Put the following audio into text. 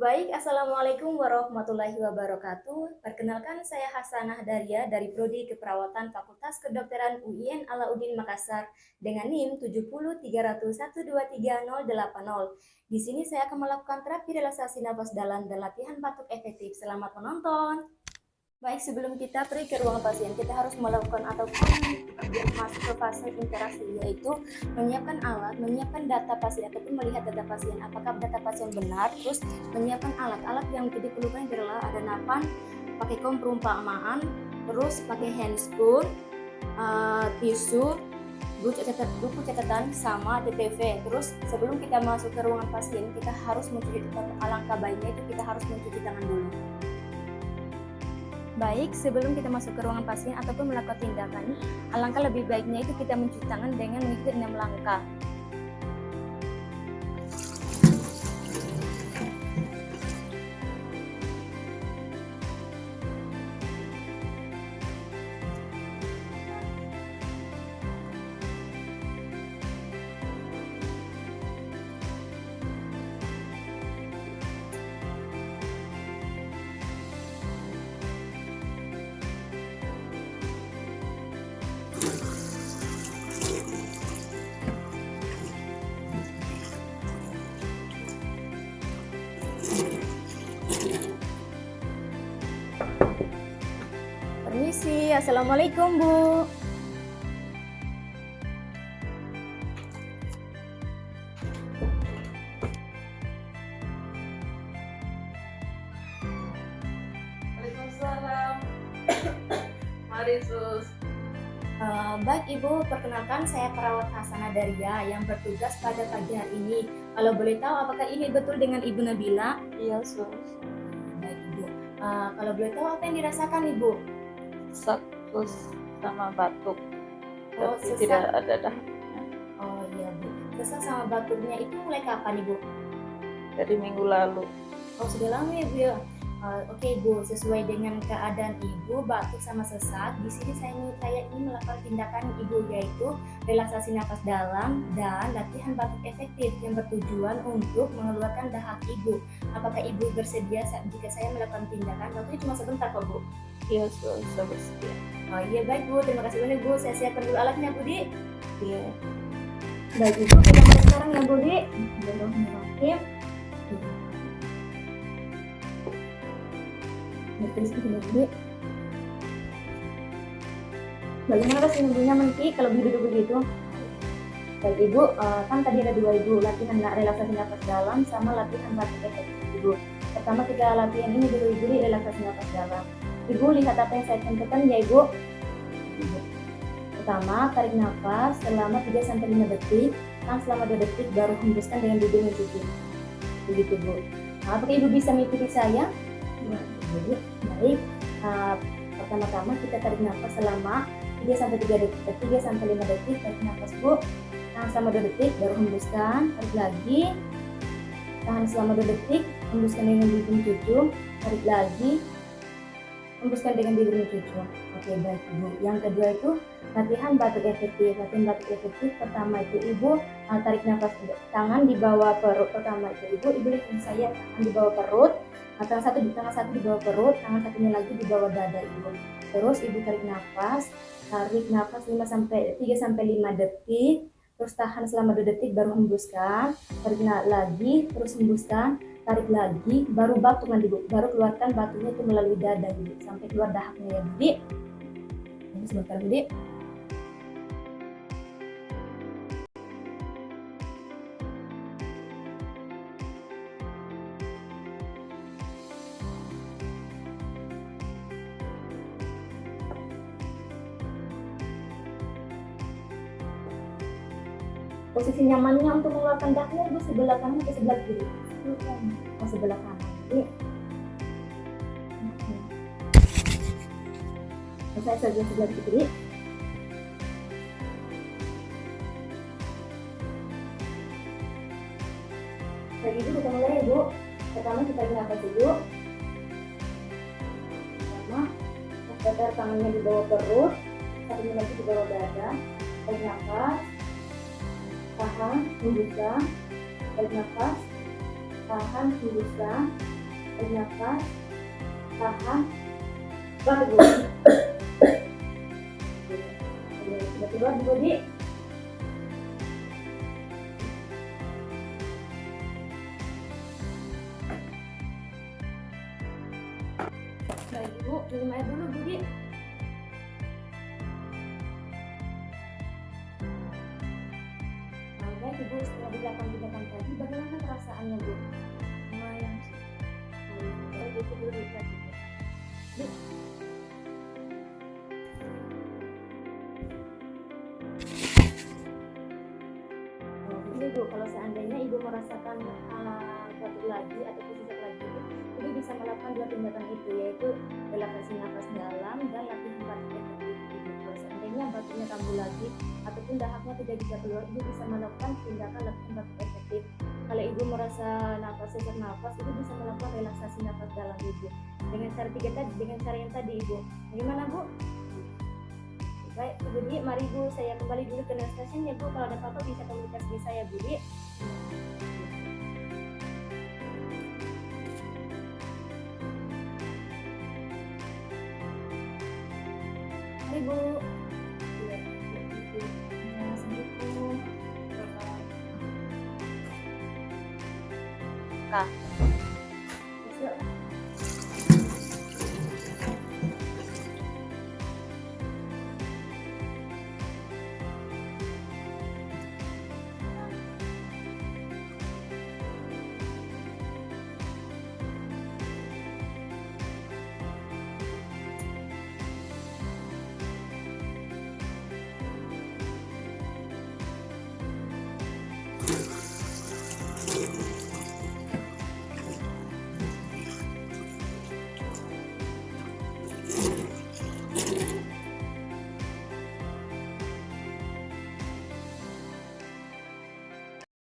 Baik, Assalamualaikum warahmatullahi wabarakatuh. Perkenalkan, saya Hasanah Daria dari Prodi Keperawatan Fakultas Kedokteran UIN Alauddin Makassar dengan NIM 7030123080. Di sini saya akan melakukan terapi relaksasi nafas dalam dan latihan batuk efektif. Selamat menonton. Baik, sebelum kita pergi ke ruang pasien, kita harus melakukan ataupun masuk ke fase interaksi, yaitu menyiapkan alat, menyiapkan data pasien ataupun melihat data pasien, apakah data pasien benar, terus menyiapkan alat-alat yang diperlukan adalah ada napan, pakai kom perumpamaan, terus pakai handscoon, tisu, buku catatan sama DPV. Terus sebelum kita masuk ke ruangan pasien, kita harus mencuci, alangkah baiknya itu kita harus mencuci tangan dulu. Baik, sebelum kita masuk ke ruangan pasien ataupun melakukan tindakan, alangkah lebih baiknya itu kita mencuci tangan dengan mengikuti 6 langkah. Permisi, Assalamualaikum Bu. Waalaikumsalam. Mari sus. Baik Ibu, perkenalkan saya perawat Hasanah Daria yang bertugas pada pagi hari ini. Kalau boleh tahu apakah ini betul dengan Ibu Nabila? Iya sus. Baik Ibu. Kalau boleh tahu apa yang dirasakan Ibu? Sesak sus sama batuk. Oh, Tapi sesak. tidak ada dahaknya. Oh iya Bu. Sesak sama batuknya itu mulai kapan Ibu? Dari minggu lalu. Oh sudah lama ya Bu ya. Oke Bu, sesuai dengan keadaan Ibu batuk sama sesak, di sini saya ingin melakukan tindakan Ibu, yaitu relaksasi nafas dalam dan latihan batuk efektif yang bertujuan untuk mengeluarkan dahak Ibu. Apakah Ibu bersedia jika saya melakukan tindakan? Waktunya cuma sebentar kok Bu. Iya sus, saya bersedia. Oh iya baik Bu, terima kasih banyak Bu. Saya siapkan dulu alatnya Budi. Iya. Baik Ibu, kita mulai sekarang ya Budi. Bismillahirrahmanirrahim. Bagaimana rasanya Ibunya Menti kalau duduk begitu? Baik Ibu, kan tadi ada dua Ibu, latihan relaksasi nafas dalam sama latihan batuk efektif Ibu. Pertama kita latihan ini dulu Ibu, di relaksasi nafas dalam. Ibu lihat apa yang saya contohkan ya Ibu. Pertama, tarik nafas selama 3-5 detik, tahan selama 2 detik, baru hembuskan dengan bibir mencuci. Begitu Bu. Nah, apakah Ibu bisa mengikuti saya? Jadi, baik. Pertama-tama kita tarik nafas selama 3-5 detik, tarik nafas Bu. Tahan selama 2 detik, baru hembuskan, tarik lagi. Tahan selama 2 detik, hembuskan dengan bibir mencuci, tarik lagi. Hembuskan dengan bibir mencuci. Oke, baik Ibu. Yang kedua itu latihan batuk efektif. Latihan batuk efektif pertama itu Ibu tarik nafas tangan di bawah perut. Pertama itu Ibu lihat saya, tangan di bawah perut. Tangan satu di bawah perut, tangan satunya lagi di bawah dada Ibu. Terus Ibu tarik nafas 3-5 detik, terus tahan selama 2 detik, baru hembuskan, tarik lagi, terus hembuskan, tarik lagi, baru batuk nanti Bu, baru keluarkan batuknya itu melalui dada Ibu, sampai keluar dahaknya ya Budi. Ini sebentar Budi. Posisi nyamannya untuk mengeluarkan dahaknya Ibu sebelah kanan atau sebelah kiri? Sebelah kanan. Saya sebelah kiri. Baik Ibu, kita mulai Ibu. Pertama kita tarik nafas dulu. Pertama, kita tangannya di bawah perut, satunya lagi di bawah dada. Tarik nafas, tahan, hembuskan, tarik nafas, tahan, hembuskan, tarik nafas, tahan, keluar Bu. Sudah keluar Bu Budi. Baik Ibu, minum air dulu Budi. Baik Ibu, setelah dilakukan tindakan tadi, bagaimana perasaannya Bu? Lumayan sih. Baik, itu dulu lagi. Bu. Ini Bu, kalau seandainya Ibu merasakan batuk lagi atau sesak lagi, Ibu bisa melakukan dua tindakan itu, yaitu relaksasi nafas dalam dan latihan batuk efektif Ibu. Kalau seandainya batuknya kambuh lagi ataupun dahaknya tidak bisa keluar, Ibu bisa melakukan tindakan latihan batuk efektif. Kalau Ibu merasa sesak nafas, Ibu bisa melakukan relaksasi nafas dalam Ibu dengan cara dengan cara yang tadi Ibu. Bagaimana Bu? Baik, Bu Budi, mari Bu, saya kembali dulu ke stasiun ya Bu. Kalau ada apa-apa bisa komunikasi di saya Budi. Mari Bu. Assalamualaikum. Kak.